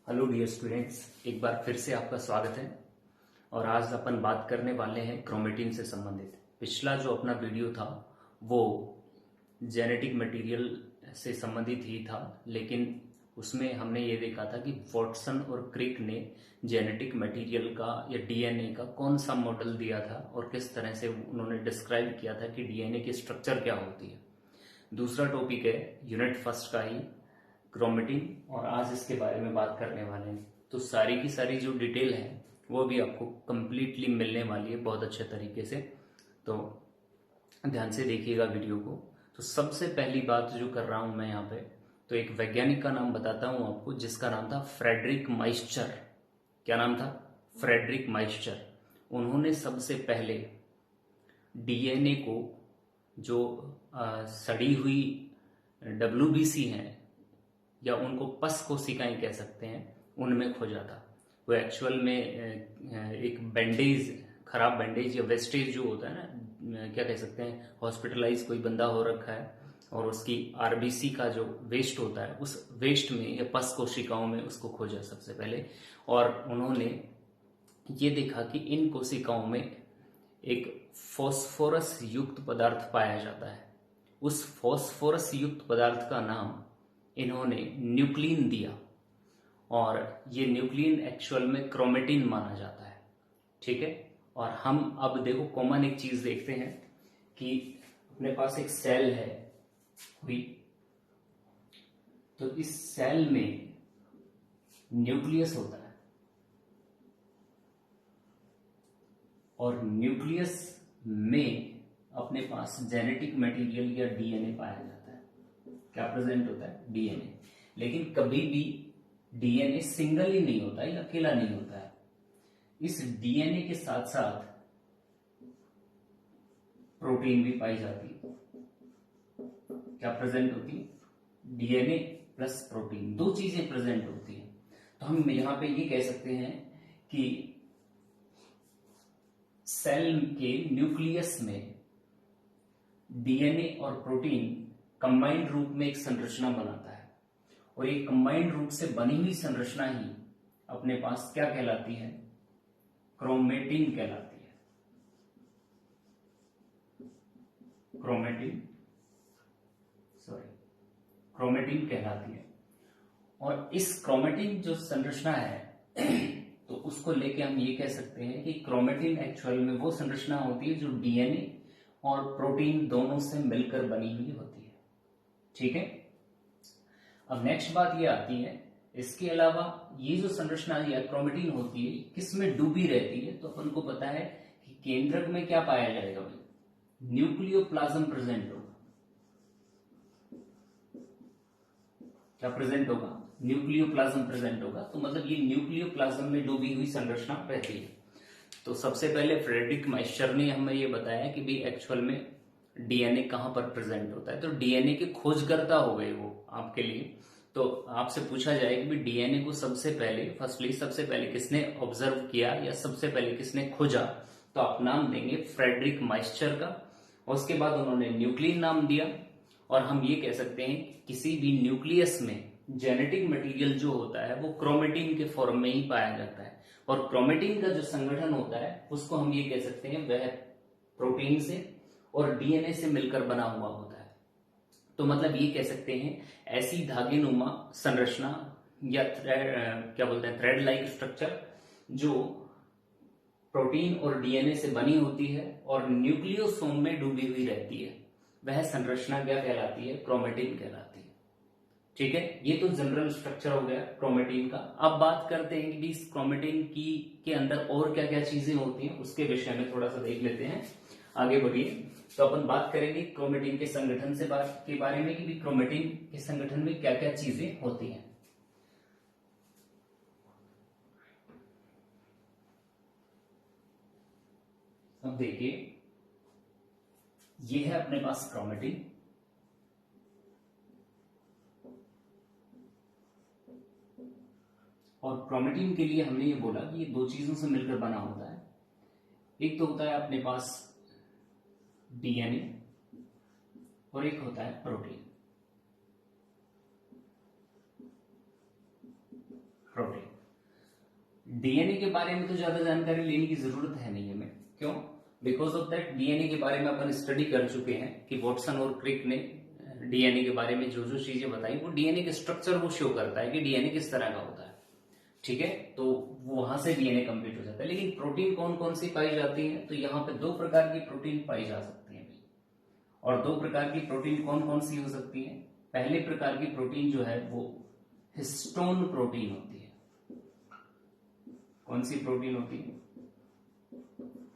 Hello dear students, एक बार फिर से आपका स्वागत है। और आज अपन बात करने वाले हैं क्रोमेटिन से संबंधित। पिछला जो अपना वीडियो था वो जेनेटिक मटेरियल से संबंधित ही था, लेकिन उसमें हमने ये देखा था कि वॉटसन और क्रिक ने जेनेटिक मटेरियल का या डीएनए का कौन सा मॉडल दिया था और किस तरह से उन्होंने डिस्क्राइब किया था कि डीएनए की स्ट्रक्चर क्या होती है। दूसरा टॉपिक है यूनिट फर्स्ट का ही क्रोमेटिन, और आज इसके बारे में बात करने वाले हैं। तो सारी की सारी जो डिटेल है वो भी आपको कंप्लीटली मिलने वाली है बहुत अच्छे तरीके से, तो ध्यान से देखिएगा वीडियो को। तो सबसे पहली बात जो कर रहा हूं मैं यहाँ पे, तो एक वैज्ञानिक का नाम बताता हूं आपको जिसका नाम था फ्रेडरिक माइस्चर। क्या नाम था? फ्रेडरिक माइस्चर। उन्होंने सबसे पहले डीएनए को जो सड़ी हुई डब्ल्यूबीसी हैं या उनको पस कोशिकाएं कह सकते हैं, उनमें खोजा था। वो एक्चुअल में एक बैंडेज, खराब बैंडेज या वेस्टेज जो होता है ना, क्या कह सकते हैं, हॉस्पिटलाइज कोई बंदा हो रखा है और उसकी आरबीसी का जो वेस्ट होता है उस वेस्ट में या पस कोशिकाओं में उसको खोजा सबसे पहले। और उन्होंने ये देखा कि इन कोशिकाओं में एक फॉस्फोरस युक्त पदार्थ पाया जाता है। उस फॉस्फोरस युक्त पदार्थ का नाम इन्होंने न्यूक्लिन दिया, और ये न्यूक्लिन एक्चुअल में क्रोमेटिन माना जाता है। ठीक है। और हम अब देखो कॉमन एक चीज देखते हैं कि अपने पास एक सेल है हुई, तो इस सेल में न्यूक्लियस होता है और न्यूक्लियस में अपने पास जेनेटिक मटेरियल या डीएनए पाया जाता है। क्या प्रेजेंट होता है? डीएनए। लेकिन कभी भी डीएनए सिंगल ही नहीं होता है या अकेला नहीं होता है। इस डीएनए के साथ साथ प्रोटीन भी पाई जाती है। क्या प्रेजेंट होती है? डीएनए प्लस प्रोटीन, दो चीजें प्रेजेंट होती है। तो हम यहां पे ये कह सकते हैं कि सेल के न्यूक्लियस में डीएनए और प्रोटीन कंबाइंड रूप में एक संरचना बनाता है, और ये कंबाइंड रूप से बनी हुई संरचना ही अपने पास क्या कहलाती है? क्रोमेटिन कहलाती है। क्रोमेटिन कहलाती है। और इस क्रोमेटिन जो संरचना है तो उसको लेके हम ये कह सकते हैं कि क्रोमेटिन एक्चुअल में वो संरचना होती है जो डीएनए और प्रोटीन दोनों से मिलकर बनी हुई होती है। ठीक है। अब नेक्स्ट बात ये आती है, इसके अलावा ये जो संरचना या क्रोमेटिन होती है किस में डूबी रहती है? तो अपन को पता है कि केंद्रक में क्या पाया जाएगा भाई? न्यूक्लियोप्लाज्म प्रेजेंट होगा। क्या प्रेजेंट होगा? न्यूक्लियोप्लाज्म प्रेजेंट होगा। तो मतलब ये न्यूक्लियोप्लाज्म में डूबी हुई संरचना रहती है। तो सबसे पहले फ्रेडरिक माइस्चर ने हमें ये बताया कि भाई एक्चुअल में डीएनए कहां पर प्रेजेंट होता है। तो डीएनए के खोजकर्ता हो गए वो आपके लिए। तो आपसे पूछा जाए कि भाई डीएनए को सबसे पहले किसने ऑब्जर्व किया या सबसे पहले किसने खोजा, तो आप नाम देंगे फ्रेडरिक माइस्चर का। और उसके बाद उन्होंने न्यूक्लिन नाम दिया। और हम ये कह सकते हैं कि किसी भी न्यूक्लियस में जेनेटिक मटेरियल जो होता है वो क्रोमेटिन के फॉर्म में ही पाया जाता है। और क्रोमेटिन का जो संगठन होता है उसको हम ये कह सकते हैं वह प्रोटीन से और डीएनए से मिलकर बना हुआ होता है। तो मतलब ये कह सकते हैं ऐसी धागेनुमा संरचना या थ्रेड लाइक स्ट्रक्चर जो प्रोटीन और डीएनए से बनी होती है और न्यूक्लियोसोम में डूबी हुई रहती है, वह संरचना क्या कहलाती है? क्रोमेटिन कहलाती है। ठीक है। ये तो जनरल स्ट्रक्चर हो गया क्रोमेटिन का। अब बात करते हैं कि इस क्रोमेटिन की के अंदर और क्या क्या चीजें होती हैं, उसके विषय में थोड़ा सा देख लेते हैं। आगे बढ़िए। तो अपन बात करेंगे क्रोमेटिन के संगठन के बारे में कि क्रोमेटिन के संगठन में क्या क्या चीजें होती हैं। अब देखिए, ये है अपने पास क्रोमेटिन, और क्रोमेटिन के लिए हमने ये बोला कि ये दो चीजों से मिलकर बना होता है। एक तो होता है अपने पास डीएनए और एक होता है प्रोटीन। प्रोटीन। डीएनए के बारे में तो ज्यादा जानकारी लेने की जरूरत है नहीं हमें, क्यों? बिकॉज ऑफ दैट डीएनए के बारे में अपन स्टडी कर चुके हैं कि वॉटसन और क्रिक ने डीएनए के बारे में जो जो चीजें बताई वो डीएनए के स्ट्रक्चर वो शो करता है कि डीएनए किस तरह का होता है, ठीक है। तो वहां से डीएनए कंप्लीट हो जाता है। लेकिन प्रोटीन कौन कौन सी पाई जाती है? तो यहाँ पे दो प्रकार की प्रोटीन पाई जा सकती है। और दो प्रकार की प्रोटीन कौन कौन सी हो सकती है? पहले प्रकार की प्रोटीन जो है वो हिस्टोन प्रोटीन होती है। कौन सी प्रोटीन होती है?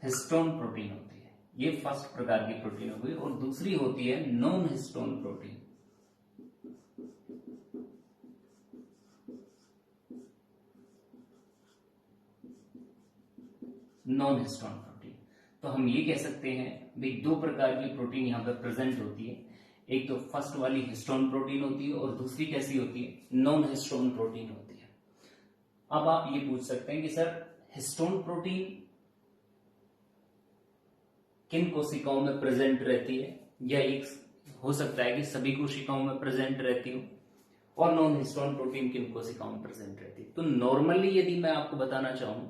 हिस्टोन प्रोटीन होती है। ये फर्स्ट प्रकार की प्रोटीन हो गई। और दूसरी होती है non histone protein. Non histone protein. तो हम ये कह सकते हैं भाई दो प्रकार की प्रोटीन यहाँ पर प्रेजेंट होती है। एक तो फर्स्ट वाली हिस्टोन प्रोटीन होती है और दूसरी कैसी होती है? नॉन हिस्टोन प्रोटीन होती है। अब आप ये पूछ सकते हैं कि सर हिस्टोन प्रोटीन किन कोशिकाओं में प्रेजेंट रहती है, या एक हो सकता है कि सभी कोशिकाओं में प्रेजेंट रहती हो, और नॉन हिस्टोन प्रोटीन किन कोशिकाओं में प्रेजेंट रहती है। तो नॉर्मली यदि मैं आपको बताना चाहूं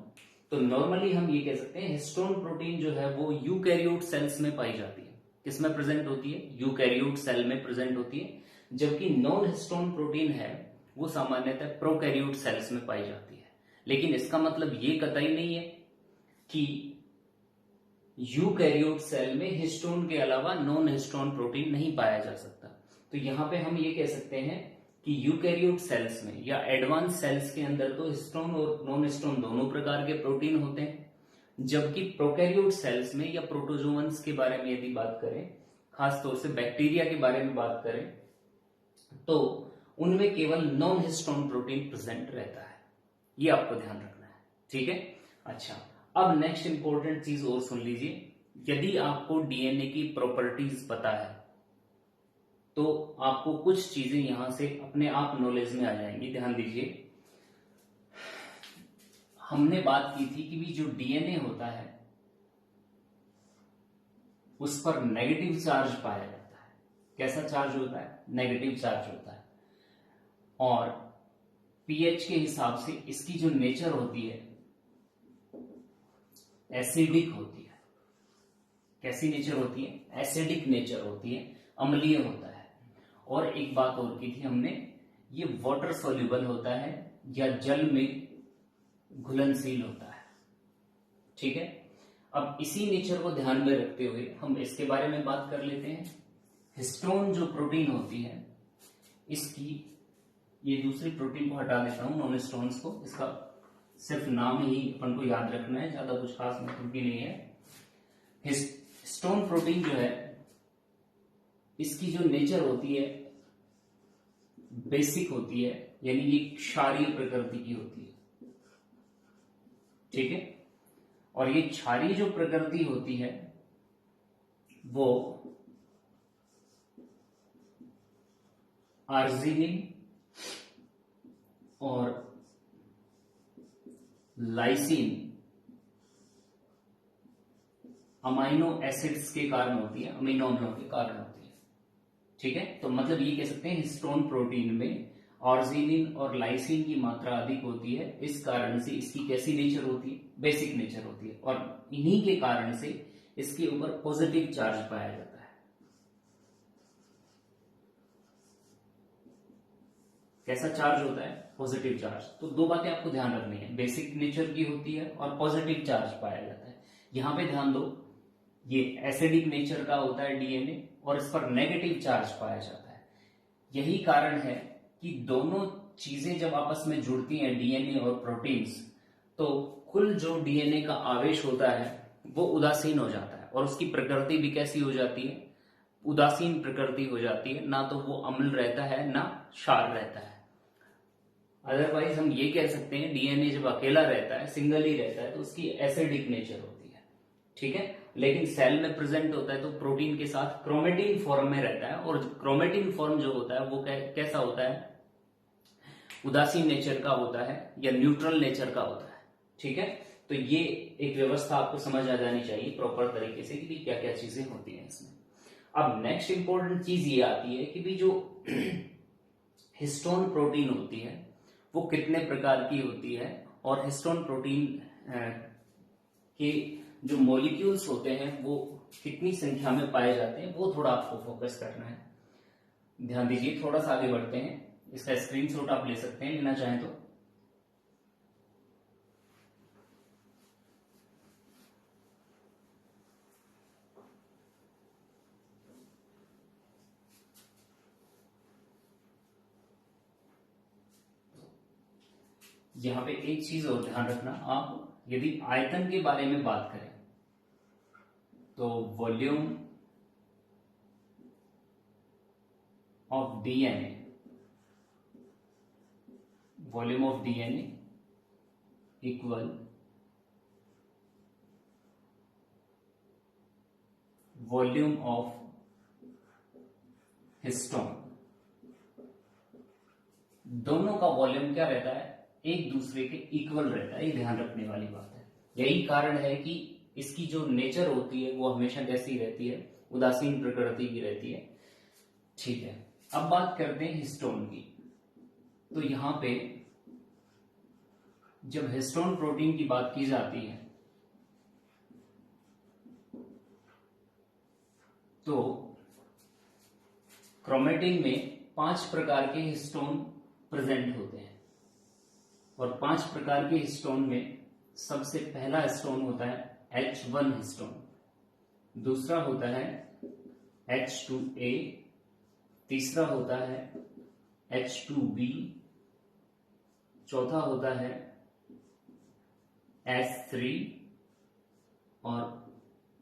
तो नॉर्मली हम ये कह सकते हैं हिस्टोन प्रोटीन जो है वो यूकैरियोट सेल्स में पाई जाती है। किसमें प्रेजेंट होती है? यूकैरियोट सेल में प्रेजेंट होती है। जबकि नॉन हिस्टोन प्रोटीन है वो सामान्यतः प्रोकैरियोट सेल्स में पाई जाती है। लेकिन इसका मतलब ये कतई नहीं है कि यूकैरियोट सेल में हिस्टोन के अलावा नॉन हिस्टोन प्रोटीन नहीं पाया जा सकता। तो यहां पे हम ये कह सकते हैं कि यूकैरियोट सेल्स में या एडवांस सेल्स के अंदर तो हिस्टोन और नॉन हिस्टोन दोनों प्रकार के प्रोटीन होते हैं, जबकि प्रोकैरियोट सेल्स में या प्रोटोजोअन्स के बारे में यदि बात करें, खासतौर से बैक्टीरिया के बारे में बात करें, तो उनमें केवल नॉन हिस्टोन प्रोटीन प्रेजेंट रहता है। ये आपको ध्यान रखना है, ठीक है। अच्छा, अब नेक्स्ट इंपॉर्टेंट चीज और सुन लीजिए। यदि आपको डीएनए की प्रॉपर्टीज पता है तो आपको कुछ चीजें यहां से अपने आप नॉलेज में आ जाएंगी। ध्यान दीजिए, हमने बात की थी कि भी जो डीएनए होता है उस पर नेगेटिव चार्ज पाया जाता है। कैसा चार्ज होता है? नेगेटिव चार्ज होता है। और पीएच के हिसाब से इसकी जो नेचर होती है एसिडिक होती है। कैसी नेचर होती है? एसिडिक नेचर होती है, अम्लीय होता है। और एक बात और की थी हमने, ये वाटर सोल्यूबल होता है या जल में घुलनशील होता है, ठीक है। अब इसी नेचर को ध्यान में रखते हुए हम इसके बारे में बात कर लेते हैं। हिस्टोन जो प्रोटीन होती है इसकी, ये दूसरी प्रोटीन को हटा देता हूं, नॉन हिस्टोन्स को, इसका सिर्फ नाम ही अपन को याद रखना है, ज्यादा कुछ खास मतलब भी नहीं है। हिस्टोन प्रोटीन जो है इसकी जो नेचर होती है बेसिक होती है, यानी ये क्षारीय प्रकृति की होती है, ठीक है। और ये क्षारीय जो प्रकृति होती है वो आर्जिनिन और लाइसिन अमाइनो एसिड्स के कारण होती है, अमीनो अम्लों के कारण होती है, ठीक है। तो मतलब ये कह सकते हैं हिस्टोन प्रोटीन में ऑर्जिनिन और लाइसिन की मात्रा अधिक होती है। इस कारण से इसकी कैसी नेचर होती है? बेसिक नेचर होती है। और इन्हीं के कारण से इसके ऊपर पॉजिटिव चार्ज पाया जाता है। कैसा चार्ज होता है? Positive charge. तो दो बातें आपको ध्यान रखनी है, बेसिक नेचर की होती है और पॉजिटिव चार्ज पाया जाता है। यहां पे ध्यान दो, ये एसिडिक नेचर का होता है डीएनए और इस पर नेगेटिव चार्ज पाया जाता है। यही कारण है कि दोनों चीजें जब आपस में जुड़ती हैं, डीएनए और प्रोटीन्स, तो कुल जो डीएनए का आवेश होता है वो उदासीन हो जाता है और उसकी प्रकृति भी कैसी हो जाती है? उदासीन प्रकृति हो जाती है। ना तो वो अम्ल रहता है ना क्षार रहता है। अदरवाइज हम ये कह सकते हैं डीएनए जब अकेला रहता है, सिंगल ही रहता है, तो उसकी एसिडिक नेचर होती है, ठीक है। लेकिन सेल में प्रेजेंट होता है तो प्रोटीन के साथ क्रोमेटिन फॉर्म में रहता है, और क्रोमेटिन फॉर्म जो होता है वो कैसा होता है? उदासीन नेचर का होता है या न्यूट्रल नेचर का होता है, ठीक है। तो ये एक व्यवस्था आपको समझ आ जानी चाहिए प्रॉपर तरीके से कि क्या क्या चीजें होती हैं इसमें। अब नेक्स्ट इंपॉर्टेंट चीज ये आती है कि भी जो हिस्टोन प्रोटीन होती है वो कितने प्रकार की होती है, और हिस्टोन प्रोटीन के जो मॉलिक्यूल्स होते हैं वो कितनी संख्या में पाए जाते हैं, वो थोड़ा आपको फोकस करना है। ध्यान दीजिए, थोड़ा सा आगे बढ़ते हैं। इसका स्क्रीनशॉट आप ले सकते हैं लेना चाहें तो। यहां पे एक चीज और ध्यान रखना, आप यदि आयतन के बारे में बात करें तो volume of DNA, volume of DNA equal volume of histone. दोनों का वॉल्यूम क्या रहता है, एक दूसरे के इक्वल रहता है। ये ध्यान रखने वाली बात है। यही कारण है कि इसकी जो नेचर होती है वो हमेशा कैसी रहती है, उदासीन प्रकृति की रहती है। ठीक है, अब बात करते हैं हिस्टोन की। तो यहां पे जब हिस्टोन प्रोटीन की बात की जाती है तो क्रोमेटिन में 5 प्रकार के हिस्टोन प्रेजेंट होते हैं, और 5 प्रकार के हिस्टोन में सबसे पहला हिस्टोन होता है H1 हिस्टोन, दूसरा होता है H2A, तीसरा होता है H2B, चौथा होता है H3 और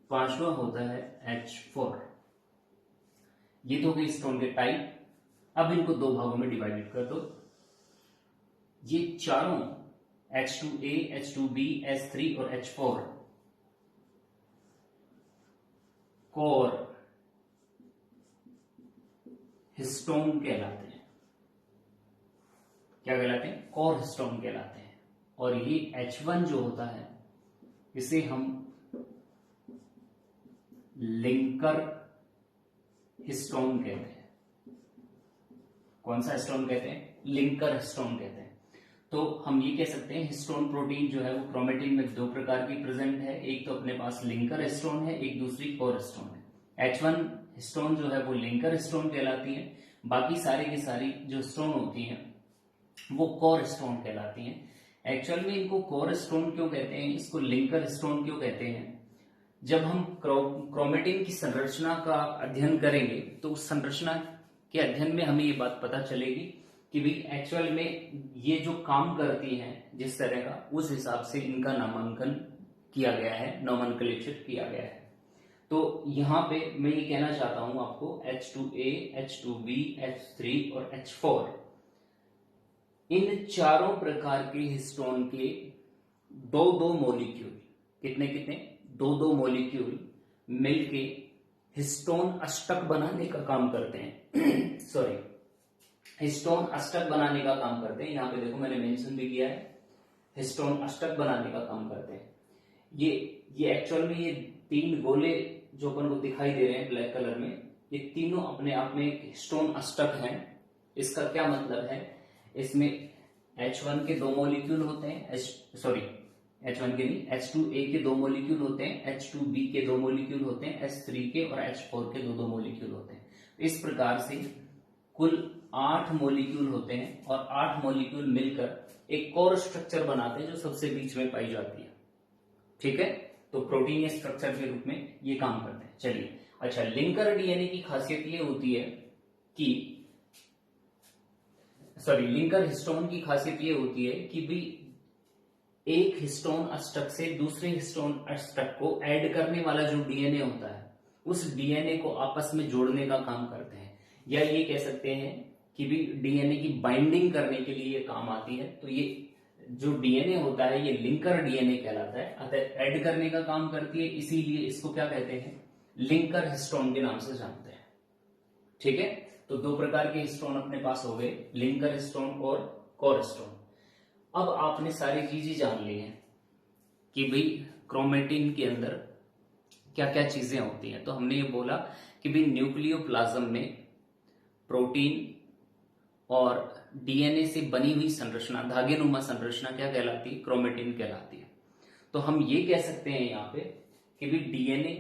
पांचवा होता है H4। ये तो गए हिस्टोन के टाइप। अब इनको दो भागों में डिवाइडेड कर दो। ये चारों H2A, H2B, H3 और H4 कोर हिस्टोन कहलाते हैं। क्या कहलाते हैं, कोर हिस्टोन कहलाते हैं। और ये H1 जो होता है इसे हम लिंकर हिस्टोन कहते हैं। कौन सा हिस्टोन कहते हैं, लिंकर हिस्टोन कहते हैं। तो हम ये कह सकते हैं हिस्टोन प्रोटीन जो है वो क्रोमेटिन में 2 प्रकार की प्रेजेंट है। एक तो अपने पास लिंकर हिस्टोन है, एक दूसरी कोर हिस्टोन है। H1 हिस्टोन जो है वो लिंकर हिस्टोन कहलाती है, बाकी सारी की सारी जो हिस्टोन होती हैं वो कोर हिस्टोन कहलाती हैं। एक्चुअल में इनको कोर हिस्टोन क्यों कहते हैं, इसको लिंकर हिस्टोन क्यों कहते हैं, जब हम क्रोमेटिन की संरचना का अध्ययन करेंगे तो उस संरचना के अध्ययन में हमें ये बात पता चलेगी कि भाई एक्चुअल में ये जो काम करती हैं जिस तरह का, उस हिसाब से इनका नामांकन किया गया है, नोमेनक्लेचर किया गया है। तो यहां पे मैं ये कहना चाहता हूं आपको H2A, H2B, H3 और H4 इन चारों प्रकार के हिस्टोन के 2-2 मॉलिक्यूल, कितने कितने, 2-2 मॉलिक्यूल मिलके हिस्टोन अष्टक बनाने का काम करते हैं सॉरी, हिस्टोन अष्टक बनाने का काम करते हैं। यहां पे देखो मैंने मेंशन भी किया है, हिस्टोन अष्टक बनाने का काम करते हैं। ये एक्चुअल में ये 3 गोले जो अपन को दिखाई दे रहे हैं ब्लैक कलर में, ये तीनों अपने आप में एक हिस्टोन अष्टक हैं। इसका क्या मतलब है, इसमें H1 के 2 मॉलिक्यूल होते हैं, H1 के नहीं, H2A के 2 मॉलिक्यूल होते हैं, H2B के 2 मॉलिक्यूल होते हैं, H3 के और H4 के 2-2 मॉलिक्यूल होते हैं। इस प्रकार से कुल 8 मॉलिक्यूल होते हैं, और 8 मॉलिक्यूल मिलकर एक कोर स्ट्रक्चर बनाते हैं जो सबसे बीच में पाई जाती है। ठीक है, तो प्रोटीन स्ट्रक्चर के रूप में ये काम करते हैं। चलिए, अच्छा, लिंकर डीएनए की खासियत ये होती है कि लिंकर हिस्टोन की खासियत ये होती है कि भी एक हिस्टोन अष्टक से दूसरे हिस्टोन अष्टक को ऐड करने वाला जो डीएनए होता है उस डीएनए को आपस में जोड़ने का काम करते हैं, या ये कह सकते हैं कि भी डीएनए की बाइंडिंग करने के लिए ये काम आती है। तो ये जो डीएनए होता है ये लिंकर डीएनए कहलाता है, अतः ऐड करने का काम करती है, इसीलिए इसको क्या कहते हैं, लिंकर हिस्टोन के नाम से जानते हैं। ठीक है, तो 2 प्रकार के हिस्टोन अपने पास हो गए, लिंकर हिस्टोन और कोर हिस्टोन। अब आपने सारी चीजें जान ली हैं कि भाई क्रोमेटिन के अंदर क्या क्या चीजें होती हैं। तो हमने ये बोला कि भाई न्यूक्लियोप्लाज्म में प्रोटीन और डीएनए से बनी हुई संरचना, धागेनुमा संरचना क्या कहलाती है? क्रोमेटिन कहलाती है। तो हम ये कह सकते हैं यहाँ पे कि भी डीएनए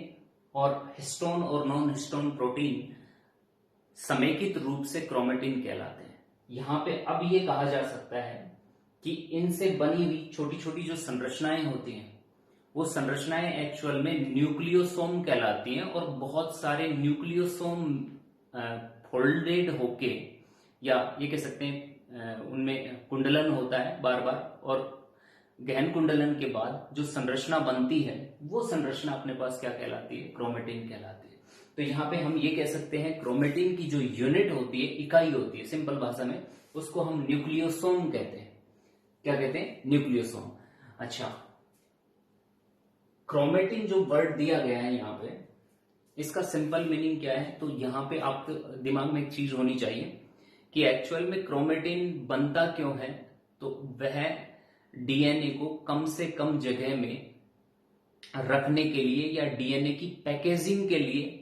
और हिस्टोन और नॉन हिस्टोन प्रोटीन समेकित रूप से क्रोमेटिन कहलाते हैं। यहाँ पे अब ये कहा जा सकता है कि इनसे बनी हुई छोटी छोटी जो संरचनाएं होती हैं वो संरचनाएं एक्चुअल में न्यूक्लियोसोम कहलाती हैं, और बहुत सारे न्यूक्लियोसोम फोल्डेड होके, या ये कह सकते हैं उनमें कुंडलन होता है बार बार, और गहन कुंडलन के बाद जो संरचना बनती है वो संरचना अपने पास क्या कहलाती है? क्रोमेटिन कहलाती है। तो यहाँ पे हम ये कह सकते हैं क्रोमेटिन की जो यूनिट होती है, इकाई होती है, सिंपल भाषा में उसको हम न्यूक्लियोसोम कहते हैं। क्या कहते हैं? न्यूक्लियोसोम। अच्छा, क्रोमेटिन जो वर्ड दिया गया है यहाँ पे, इसका सिंपल मीनिंग क्या है? तो यहाँ पे आपके दिमाग में एक चीज होनी चाहिए कि एक्चुअल में क्रोमेटिन बनता क्यों है। तो वह डीएनए को कम से कम जगह में रखने के लिए या डीएनए की पैकेजिंग के लिए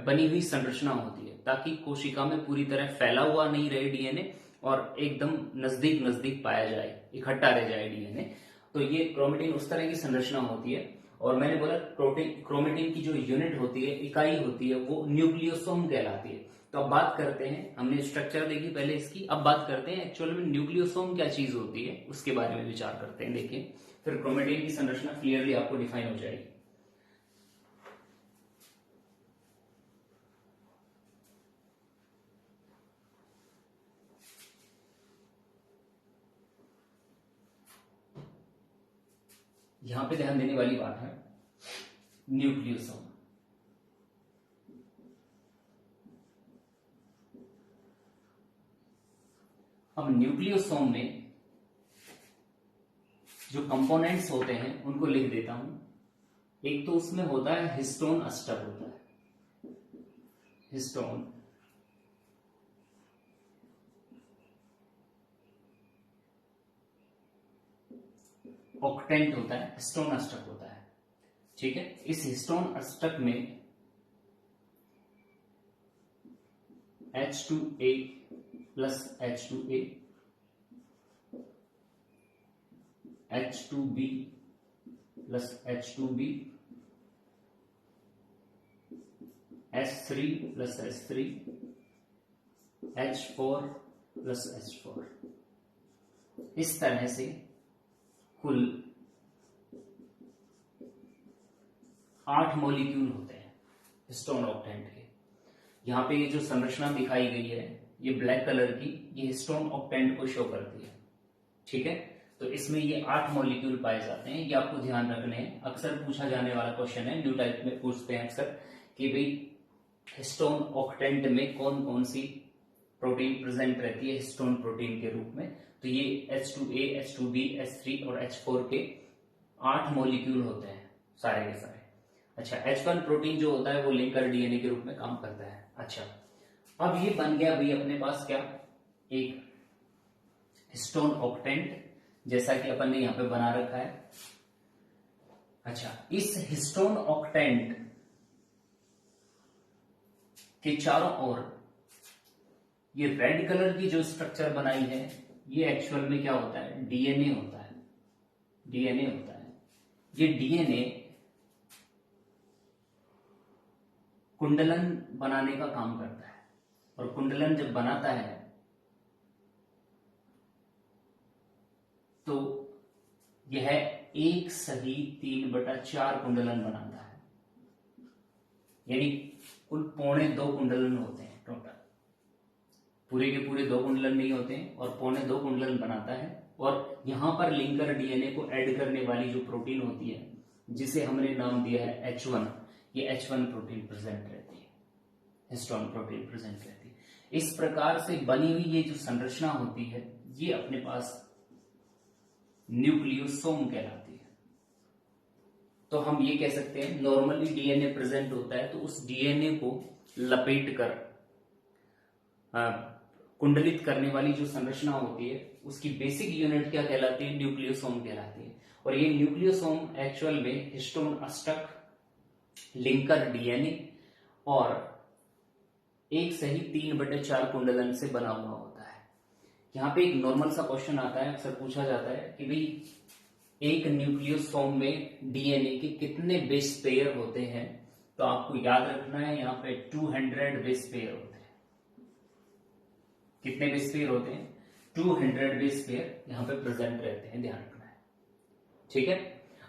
बनी हुई संरचना होती है, ताकि कोशिका में पूरी तरह फैला हुआ नहीं रहे डीएनए और एकदम नजदीक नजदीक पाया जाए, इकट्ठा रह जाए डीएनए। तो ये क्रोमेटिन उस तरह की संरचना होती है। और मैंने बोला क्रोमेटिन की जो यूनिट होती है, इकाई होती है, वो न्यूक्लियोसोम कहलाती है। तो अब बात करते हैं, हमने स्ट्रक्चर देखी पहले इसकी, अब बात करते हैं एक्चुअल में न्यूक्लियोसोम क्या चीज होती है, उसके बारे में विचार करते हैं। देखिए, फिर क्रोमेटिन की संरचना क्लियरली आपको डिफाइन हो जाएगी। यहां पे ध्यान देने वाली बात है न्यूक्लियोसोम। अब न्यूक्लियोसोम में जो कंपोनेंट्स होते हैं उनको लिख देता हूं। एक तो उसमें होता है हिस्टोन अष्टक होता है, हिस्टोन, ऑक्टेंट होता है, हिस्टोन अष्टक होता है। ठीक है, इस हिस्टोन अष्टक में H2A plus H2A, H2B plus H2B, S3 plus S3, H4 plus H4, इस तरह से कुल 8 मॉलिक्यूल होते हैं हिस्टोन ऑक्टेंट के। यहां पे ये जो संरचना दिखाई गई है, ये ब्लैक कलर की, ये हिस्टोन ऑक्टेंट को शो करती है। ठीक है, तो इसमें ये 8 मॉलिक्यूल पाए जाते हैं, ये आपको ध्यान रखने हैं। अक्सर पूछा जाने वाला क्वेश्चन है, न्यू टाइप में पूछते हैं अक्सर कि भाई हिस्टोन ऑक्टेंट में कौन कौन सी प्रोटीन प्रेजेंट रहती है हिस्टोन प्रोटीन के रूप में। तो ये H2A, H2B, S3 और H4 के 8 मॉलिक्यूल होते हैं सारे के सारे। अच्छा, H1 प्रोटीन जो होता है वो लिंकर डीएनए के रूप में काम करता है। अच्छा, अब ये बन गया भाई अपने पास क्या, एक हिस्टोन ऑक्टेंट, जैसा कि अपन ने यहां पे बना रखा है। अच्छा, इस हिस्टोन ऑक्टेंट के चारों ओर ये रेड कलर की जो स्ट्रक्चर बनाई है, ये एक्चुअल में क्या होता है? डीएनए होता है, डीएनए होता है। ये डीएनए कुंडलन बनाने का काम करता है, और कुंडलन जब बनाता है तो यह एक सही 3/4 कुंडलन बनाता है, यानी कुल 2.25 कुंडलन होते हैं टोटल। पूरे के पूरे 2 कुंडलन नहीं होते हैं, और 2.25 कुंडलन बनाता है। और यहां पर लिंकर डीएनए को ऐड करने वाली जो प्रोटीन होती है, जिसे हमने नाम दिया है H1, ये H1 प्रोटीन प्रेजेंट रहती है, हिस्टोन प्रोटीन प्रेजेंट रहती है। इस प्रकार से बनी हुई ये जो संरचना होती है, ये अपने पास न्यूक्लियोसोम कहलाती है। तो हम ये कह सकते हैं, नॉर्मली डीएनए प्रेजेंट होता है तो उस डीएनए को लपेट कर कुंडलित करने वाली जो संरचना होती है, उसकी बेसिक यूनिट क्या कहलाती है? न्यूक्लियोसोम कहलाती है। और ये न्यूक्लियोसोम एक्चुअल में हिस्टोन अष्टक, लिंकर डीएनए और एक सही 3/4 कुंडलन से बना हुआ होता है। यहाँ पे एक नॉर्मल सा क्वेश्चन आता है, अक्सर पूछा जाता है कि भाई एक न्यूक्लियोसोम में डीएनए के कितने बेस पेयर होते हैं। तो आपको याद रखना है यहाँ पे 200 बेस पेयर होते हैं। कितने बेस पेयर होते हैं? 200 बेस पेयर यहाँ पे प्रेजेंट रहते हैं, ध्यान रखना है। ठीक है।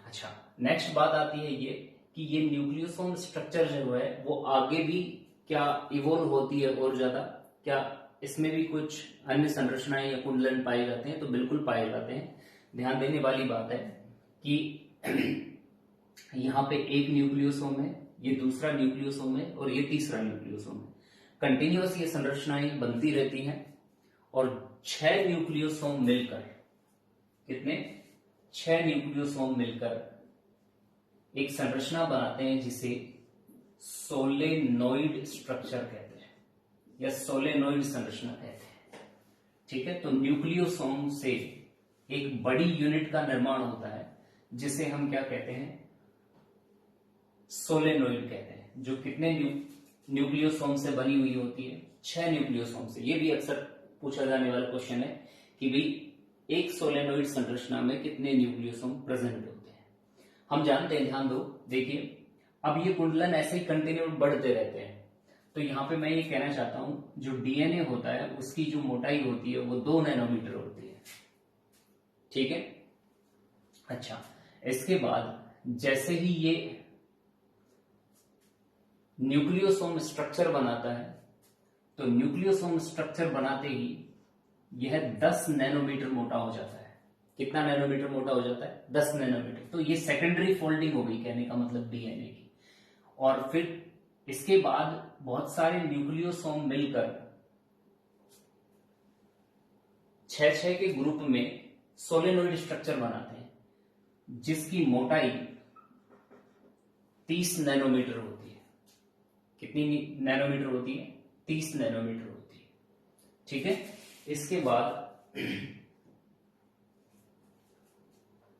अच्छा, नेक्स्ट बात आती है ये कि ये न्यूक्लियोसोम स्ट्रक्चर जो है वो आगे भी क्या इवोल्व होती है और ज्यादा, क्या इसमें भी कुछ अन्य संरचनाएं या कुंडलन पाए जाते हैं? तो बिल्कुल पाए जाते हैं। ध्यान देने वाली बात है कि यहाँ पे एक न्यूक्लियोसोम है, ये दूसरा न्यूक्लियोसोम है और ये तीसरा न्यूक्लियोसोम है। कंटिन्यूअस ये संरचनाएं बनती रहती हैं और 6 न्यूक्लियोसोम मिलकर, कितने? 6 न्यूक्लियोसोम मिलकर एक संरचना बनाते हैं जिसे सोलेनोइड स्ट्रक्चर कहते हैं या सोलेनोइड संरचना कहते हैं। ठीक है। तो न्यूक्लियोसोम से एक बड़ी यूनिट का निर्माण होता है जिसे हम क्या कहते हैं? सोलेनोइड कहते हैं, जो कितने न्यूक्लियोसोम से बनी हुई होती है? 6 न्यूक्लियोसोम से। ये भी अक्सर पूछा जाने वाला क्वेश्चन है कि भाई एक सोलेनोइड संरचना में कितने न्यूक्लियोसोम प्रेजेंट होते हैं। हम जानते हैं, ध्यान दो, देखिए अब ये कुंडलन ऐसे ही कंटिन्यू बढ़ते रहते हैं। तो यहाँ पे मैं ये कहना चाहता हूं, जो डीएनए होता है उसकी जो मोटाई होती है वो 2 नैनोमीटर होती है। ठीक है। अच्छा, इसके बाद जैसे ही ये न्यूक्लियोसोम स्ट्रक्चर बनाता है, तो न्यूक्लियोसोम स्ट्रक्चर बनाते ही यह 10 नैनोमीटर मोटा हो जाता है। कितना नैनोमीटर मोटा हो जाता है? 10 नैनोमीटर। तो ये सेकेंडरी फोल्डिंग हो गई, कहने का मतलब डीएनए की। और फिर इसके बाद बहुत सारे न्यूक्लियोसोम मिलकर 6-6 के ग्रुप में सोलेनोइड स्ट्रक्चर बनाते हैं जिसकी मोटाई 30 नैनोमीटर होती है। कितनी नैनोमीटर होती है? 30 नैनोमीटर होती है। ठीक है। इसके बाद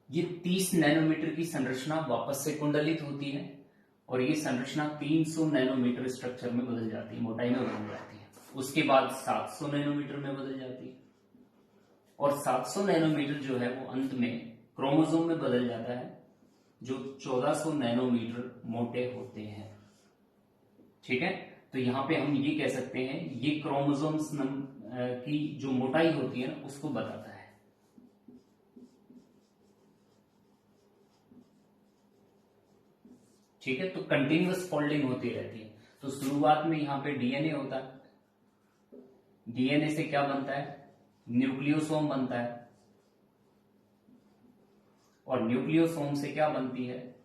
ये 30 नैनोमीटर की संरचना वापस से कुंडलित होती है और ये संरचना 300 नैनोमीटर स्ट्रक्चर में बदल जाती है, मोटाई में बदल जाती है। उसके बाद 700 नैनोमीटर में बदल जाती है और 700 नैनोमीटर जो है वो अंत में क्रोमोसोम में बदल जाता है, जो 1400 नैनोमीटर मोटे होते हैं। ठीक है। तो यहां पे हम ये कह सकते हैं, ये क्रोमोसोम्स की जो मोटाई होती है ना उसको बताता है। ठीक है। तो कंटिन्यूअस फोल्डिंग होती रहती है। तो शुरुआत में यहां पे डीएनए होता है, डीएनए से क्या बनता है? न्यूक्लियोसोम बनता है और न्यूक्लियोसोम से क्या बनती है?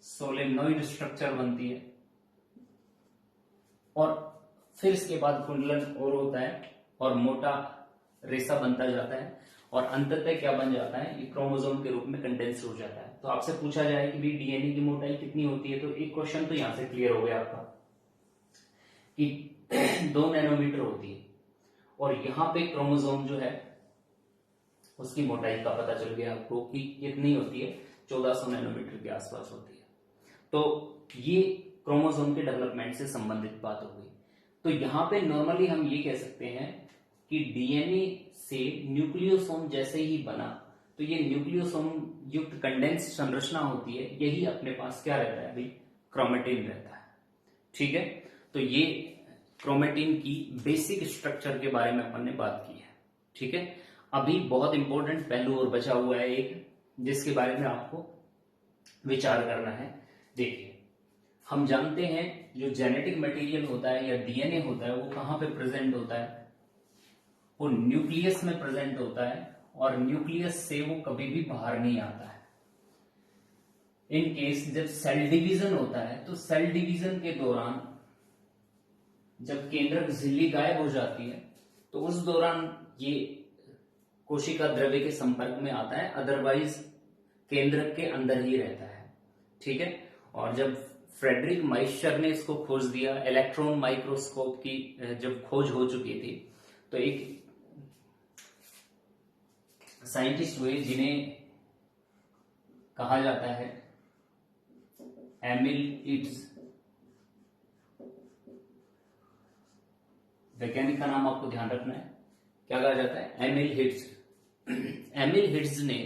सोलेनोइड स्ट्रक्चर बनती है और फिर इसके बाद कुंडलन और होता है और मोटा रेसा बनता जाता है और अंततः क्या बन जाता है? ये क्रोमोसोम के रूप में कंडेंस हो जाता है। तो आपसे पूछा जाए कि भी डीएनए की मोटाई कितनी होती है, तो एक क्वेश्चन तो यहां से क्लियर हो गया आपका कि 2 नैनोमीटर होती है और यहां पे क्रोमोसोम जो है उसकी मोटाई का पता चल गया आपको कि कितनी होती है? 1400 नैनोमीटर के आसपास होती है। तो ये क्रोमोसोम के डेवलपमेंट से संबंधित बात हो गई। तो यहां पे नॉर्मली हम ये कह सकते हैं कि डीएनए से न्यूक्लियोसोम जैसे ही बना, तो ये न्यूक्लियोसोम युक्त कंडेंस्ड संरचना होती है, यही अपने पास क्या रहता है? अभी क्रोमेटिन रहता है। ठीक है। तो ये क्रोमेटिन की बेसिक स्ट्रक्चर के बारे में अपन ने बात की है। ठीक है। अभी बहुत इंपॉर्टेंट पहलू और बचा हुआ है एक, जिसके बारे में आपको विचार करना है। देखिए, हम जानते हैं जो जेनेटिक मटेरियल होता है या डीएनए होता है वो कहां पे प्रेजेंट होता है? वो न्यूक्लियस में प्रेजेंट होता है और न्यूक्लियस से वो कभी भी बाहर नहीं आता है। इन केस जब सेल डिवीजन होता है तो सेल डिवीजन के दौरान जब केंद्रक झिल्ली गायब हो जाती है तो उस दौरान ये कोशिका द्रव्य के संपर्क में आता है, अदरवाइज केंद्रक के अंदर ही रहता है। ठीक है। और जब फ्रेडरिक माइस्चर ने इसको खोज दिया, इलेक्ट्रॉन माइक्रोस्कोप की जब खोज हो चुकी थी, तो एक साइंटिस्ट हुए जिन्हें कहा जाता है एमिल इट्स। वैज्ञानिक का नाम आपको ध्यान रखना है, क्या कहा जाता है, एमिल हिट्ज। एमिल हिट्ज ने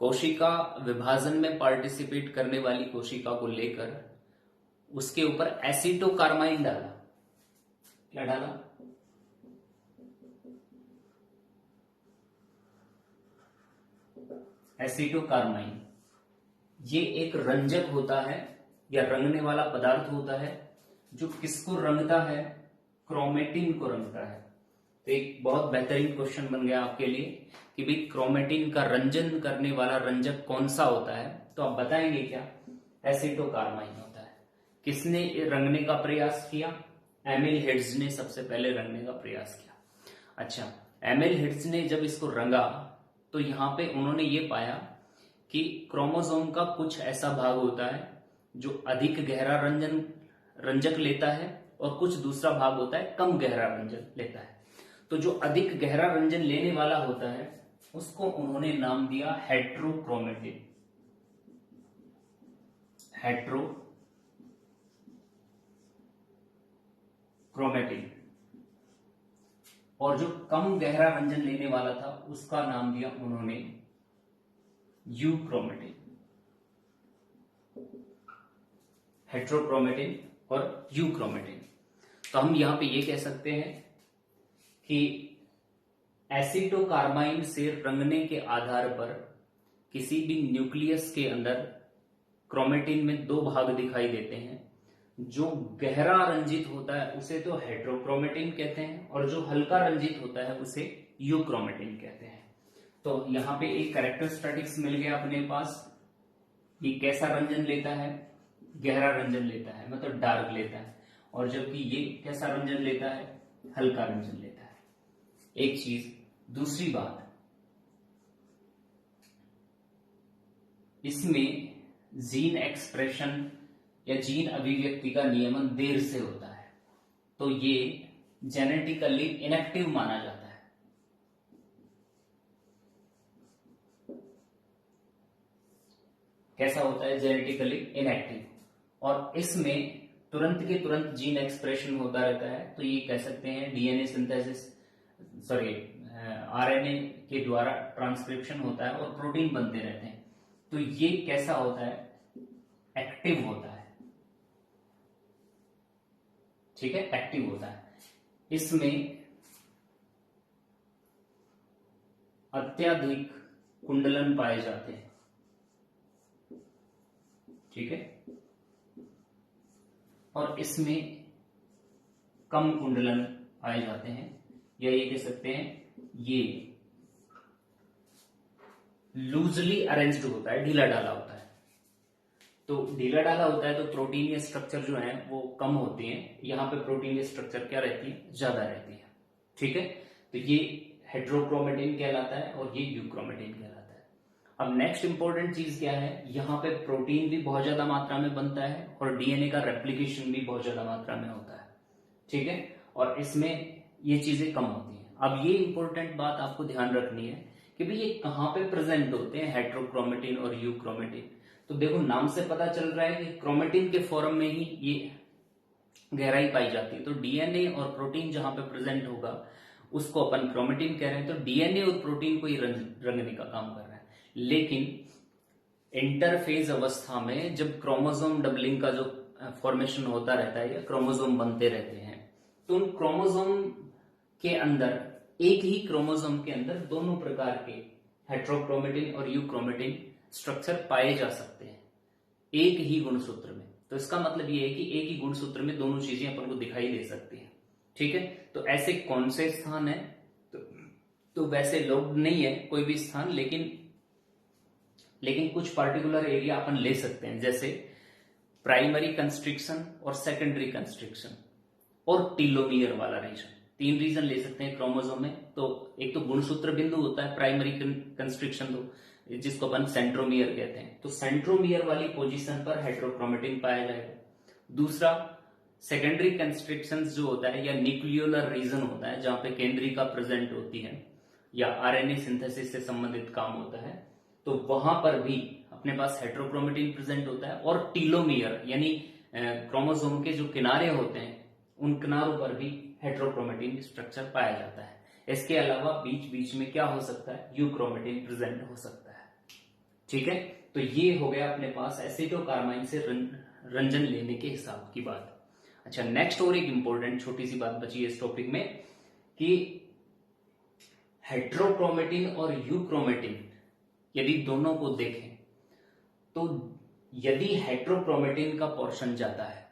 कोशिका विभाजन में पार्टिसिपेट करने वाली कोशिका को लेकर उसके ऊपर एसिटोकार्माइन डाला। क्या डाला, एसिटोकार्माइन। ये एक रंजक होता है या रंगने वाला पदार्थ होता है जो किसको रंगता है, क्रोमेटिन को रंगता है। तो एक बहुत बेहतरीन क्वेश्चन बन गया आपके लिए कि भाई क्रोमेटिन का रंजन करने वाला रंजक कौन सा होता है, तो आप बताएंगे क्या, एसिटोकार्माइन होता है। किसने रंगने का प्रयास किया, एमिल हिट्ज ने सबसे पहले रंगने का प्रयास किया। अच्छा, एमिल हिट्ज ने जब इसको रंगा तो यहां पे उन्होंने ये पाया कि क्रोमोसोम का कुछ ऐसा भाग होता है जो अधिक गहरा रंजक लेता है और कुछ दूसरा भाग होता है कम गहरा रंजन लेता है। तो जो अधिक गहरा रंजन लेने वाला होता है उसको उन्होंने नाम दिया हेट्रोक्रोमेटिन। हेट्रोक्रोमेटिन। और जो कम गहरा रंजन लेने वाला था उसका नाम दिया उन्होंने यूक्रोमेटिन। हेट्रोक्रोमेटिन और यूक्रोमेटिन। तो हम यहां पे ये कह सकते हैं कि एसिटोकार्माइन से रंगने के आधार पर किसी भी न्यूक्लियस के अंदर क्रोमेटिन में दो भाग दिखाई देते हैं। जो गहरा रंजित होता है उसे तो हेट्रोक्रोमेटिन कहते हैं और जो हल्का रंजित होता है उसे यूक्रोमेटिन कहते हैं। तो यहां पे एक कैरेक्टरिस्टिक्स मिल गया अपने पास, ये कैसा रंजन लेता है, गहरा रंजन लेता है, मतलब डार्क लेता है, और जबकि ये कैसा रंजन लेता है, हल्का रंजन लेता है। एक चीज। दूसरी बात, इसमें जीन एक्सप्रेशन या जीन अभिव्यक्ति का नियमन देर से होता है, तो ये जेनेटिकली इनएक्टिव माना जाता है। कैसा होता है, जेनेटिकली इनएक्टिव, और इसमें तुरंत के तुरंत जीन एक्सप्रेशन होता रहता है। तो ये कह सकते हैं डीएनए सिंथेसिस, आरएनए के द्वारा ट्रांसक्रिप्शन होता है और प्रोटीन बनते रहते हैं। तो ये कैसा होता है, एक्टिव होता है। ठीक है, एक्टिव होता है। इसमें अत्यधिक कुंडलन पाए जाते हैं। ठीक है, और इसमें कम कुंडलन पाए जाते हैं, या ये कह सकते हैं ये लूजली अरेंज्ड होता है, ढीला डाला होता है। तो ढीला डाला होता है तो प्रोटीन स्ट्रक्चर जो है वो कम होते हैं, यहाँ पे प्रोटीन स्ट्रक्चर क्या रहती है, ज्यादा रहती है। ठीक है, तो ये हेट्रोक्रोमेटिन कहलाता है और ये यूक्रोमेटिन कहलाता है। अब नेक्स्ट इंपॉर्टेंट चीज क्या है, यहाँ पे प्रोटीन भी बहुत ज्यादा मात्रा में बनता है और डीएनए का रेप्लिकेशन भी बहुत ज्यादा मात्रा में होता है। ठीक है, और इसमें ये चीजें कम होती हैं। अब ये इंपॉर्टेंट बात आपको ध्यान रखनी है कि भाई ये कहाँ पे प्रेजेंट होते हैं, हेट्रोक्रोमेटिन और यूक्रोमेटिन। तो देखो नाम से पता चल रहा है कि क्रोमेटिन के फॉर्म में ही ये गहराई पाई जाती है। तो डीएनए और प्रोटीन जहां पे प्रेजेंट होगा उसको अपन क्रोमेटिन कह रहे हैं। तो डीएनए और प्रोटीन को ही रंगने का काम कर रहा है। लेकिन इंटरफेज अवस्था में जब क्रोमोसोम डबलिंग का जो फॉर्मेशन होता रहता है या क्रोमोसोम बनते रहते हैं, तो उन क्रोमोसोम के अंदर, एक ही क्रोमोसोम के अंदर दोनों प्रकार के हेट्रोक्रोमेटिन और यूक्रोमेटिन स्ट्रक्चर पाए जा सकते हैं एक ही गुणसूत्र में। तो इसका मतलब ये है कि एक ही गुणसूत्र में दोनों चीजें अपन को दिखाई दे सकती हैं। ठीक है, तो ऐसे कौन से स्थान है, तो वैसे लोग नहीं है कोई भी स्थान, लेकिन कुछ पार्टिकुलर एरिया अपन ले सकते हैं, जैसे प्राइमरी कंस्ट्रिक्शन और सेकेंडरी कंस्ट्रिक्शन और टीलोमियर वाला रीजन। 3 रीजन ले सकते हैं क्रोमोसोम में। तो एक तो गुणसूत्र बिंदु होता है प्राइमरी कंस्ट्रिक्शन, तो जिसको अपन सेंट्रोमियर कहते हैं। तो सेंट्रोमियर वाली पोजीशन पर हेट्रोक्रोमेटिन पाया जाएगा। दूसरा, सेकेंडरी कंस्ट्रिक्शन जो होता है या न्यूक्लियोलर रीजन होता है, जहां पे केंद्रिका प्रेजेंट होती है या आरएनए सिंथेसिस से संबंधित काम होता है, तो वहां पर भी अपने पास हेट्रोक्रोमेटिन प्रेजेंट होता है। और टीलोमियर यानी क्रोमोसोम के जो किनारे होते हैं उन किनारों पर भी हेट्रोक्रोमेटिन स्ट्रक्चर पाया जाता है। इसके अलावा बीच बीच में क्या हो सकता है, यूक्रोमेटिन प्रेजेंट हो सकता है। ठीक है, तो ये हो गया अपने पास एसिटोकार्माइन से रंजन लेने के हिसाब की बात। अच्छा, नेक्स्ट और एक इंपॉर्टेंट छोटी सी बात बची है इस टॉपिक में कि हेट्रोक्रोमेटिन और यूक्रोमेटिन यदि दोनों को देखें तो यदि हेट्रोक्रोमेटिन का पोर्शन ज्यादा है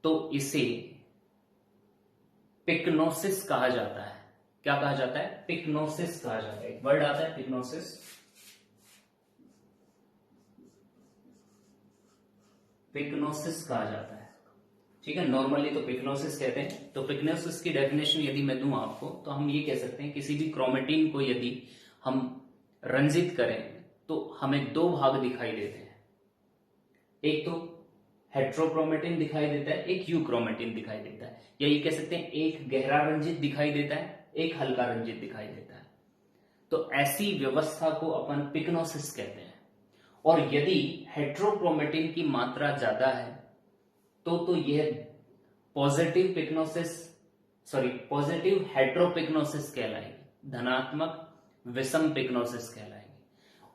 तो इसे पिक्नोसिस कहा जाता है। क्या कहा जाता है, पिक्नोसिस कहा जाता है। एक वर्ड आता है पिक्नोसिस, पिक्नोसिस कहा जाता है। ठीक है, नॉर्मली तो पिक्नोसिस कहते हैं। तो पिक्नोसिस की डेफिनेशन यदि मैं दूं आपको तो हम ये कह सकते हैं किसी भी क्रोमेटिन को यदि हम रंजित करें तो हमें दो भाग दिखाई देते हैं। एक तो हेट्रोक्रोमेटिन दिखाई देता है, एक यूक्रोमेटिन दिखाई देता है, या ये कह सकते हैं एक गहरा रंजित दिखाई देता है, एक हल्का रंजित दिखाई देता है। तो ऐसी व्यवस्था को अपन पिक्नोसिस कहते हैं। और यदि हेट्रोक्रोमेटिन की मात्रा ज्यादा है तो यह पॉजिटिव पिक्नोसिस पॉजिटिव हेट्रोपिक्नोसिस कहलाएगी, धनात्मक विषम पिक्नोसिस कहलाएगी।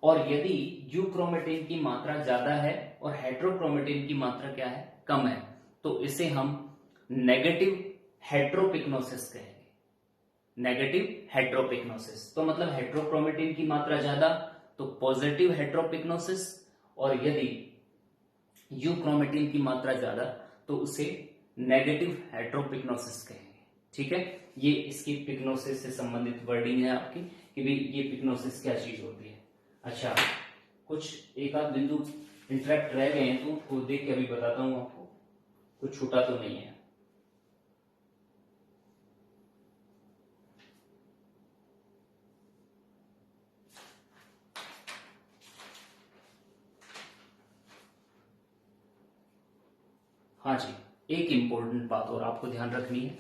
और यदि यूक्रोमेटिन की मात्रा ज्यादा है और हेट्रोक्रोमेटिन की मात्रा क्या है, कम है, तो इसे हम नेगेटिव हेट्रोपिक्नोसिस कहेंगे। नेगेटिव हेट्रोपिक्नोसिस तो मतलब हेट्रोक्रोमेटिन की मात्रा ज्यादा तो पॉजिटिव हेट्रोपिक्नोसिस, और यदि यूक्रोमेटिन की मात्रा ज्यादा तो उसे नेगेटिव हेट्रोपिक्नोसिस कहेंगे। ठीक है, ये इसकी पिक्नोसिस से संबंधित वर्डिंग है आपकी कि भाई ये पिक्नोसिस क्या चीज होती है। अच्छा, कुछ एक आध बिंदु इंटरेक्ट रह गए हैं तो उसको देख के अभी बताता हूं आपको, कुछ छूटा तो नहीं है। हाँ जी, एक इंपॉर्टेंट बात और आपको ध्यान रखनी है।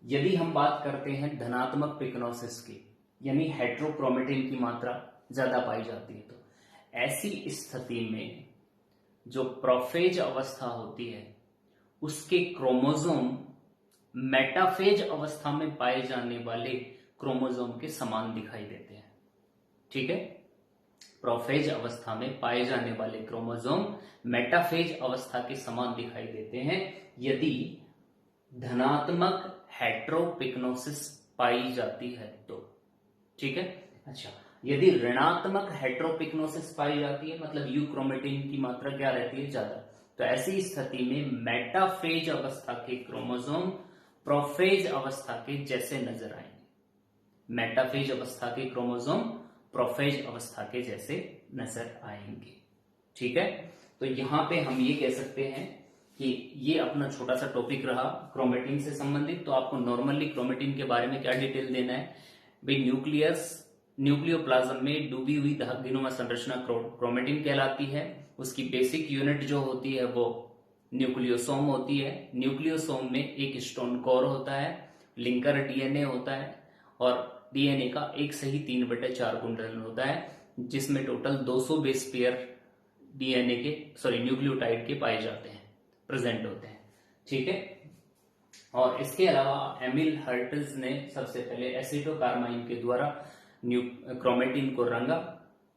यदि हम बात करते हैं धनात्मक पिक्नोसिस की, यानी हेट्रोक्रोमेटिन की मात्रा ज्यादा पाई जाती है, तो ऐसी स्थिति में जो प्रोफेज अवस्था होती है उसके क्रोमोसोम मेटाफेज अवस्था में पाए जाने वाले क्रोमोसोम के समान दिखाई देते हैं। ठीक है, प्रोफेज अवस्था में पाए जाने वाले क्रोमोसोम मेटाफेज अवस्था के समान दिखाई देते हैं यदि धनात्मक हेट्रोपिक्नोसिस पाई जाती है तो। ठीक है, अच्छा, यदि ऋणात्मक हेट्रोपिक्नोसिस पाई जाती है मतलब यूक्रोमेटिन की मात्रा क्या रहती है, ज्यादा, तो ऐसी स्थिति में मेटाफेज अवस्था के क्रोमोसोम प्रोफेज अवस्था के जैसे नजर आएंगे। मेटाफेज अवस्था के क्रोमोसोम प्रोफेज अवस्था के जैसे नजर आएंगे। ठीक है, तो यहां पे हम ये कह सकते हैं कि ये अपना छोटा सा टॉपिक रहा क्रोमेटिन से संबंधित। तो आपको नॉर्मली क्रोमेटिन के बारे में क्या डिटेल देना है भाई, न्यूक्लियोप्लाज्म में डूबी हुई धातुनुमा संरचना क्रोमेटिन कहलाती है। उसकी बेसिक यूनिट जो होती है वो न्यूक्लियोसोम होती है। न्यूक्लियोसोम में एक स्टोन कोर होता है, लिंकर डीएनए होता है, और डीएनए का 1/3/4 कुंडल होता है, जिसमें टोटल 200 बेस पेयर डीएनए के न्यूक्लियोटाइड के पाए जाते हैं, प्रेजेंट होते हैं। ठीक है, और इसके अलावा एमिल हर्ट्ज ने सबसे पहले एसिटोकार्माइन के द्वारा क्रोमेटिन को रंगा,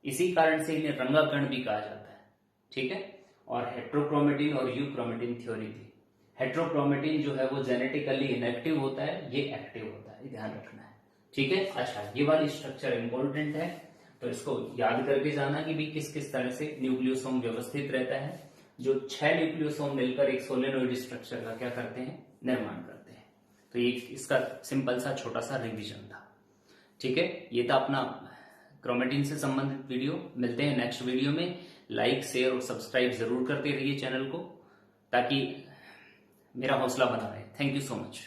इसी कारण से इन्हें रंगाकण भी कहा जाता है। ठीक है, और हेट्रोक्रोमेटिन और यूक्रोमेटिन थ्योरी थी। हेट्रोक्रोमेटिन जो है वो जेनेटिकली इनएक्टिव होता है, ये एक्टिव होता है, ध्यान रखना है। ठीक है, अच्छा, ये वाली स्ट्रक्चर इंपॉर्टेंट है तो इसको याद करके जाना कि भी किस किस तरह से न्यूक्लियोसोम व्यवस्थित रहता है। जो 6 न्यूक्लियोसोम मिलकर एक सोलेनोइड स्ट्रक्चर का क्या करते हैं, निर्माण करते हैं। तो ये इसका सिंपल सा छोटा सा रिवीजन था। ठीक है, ये था अपना क्रोमेटिन से संबंधित वीडियो। मिलते हैं नेक्स्ट वीडियो में। लाइक, शेयर और सब्सक्राइब जरूर करते रहिए चैनल को, ताकि मेरा हौसला बना रहे। Thank you so much.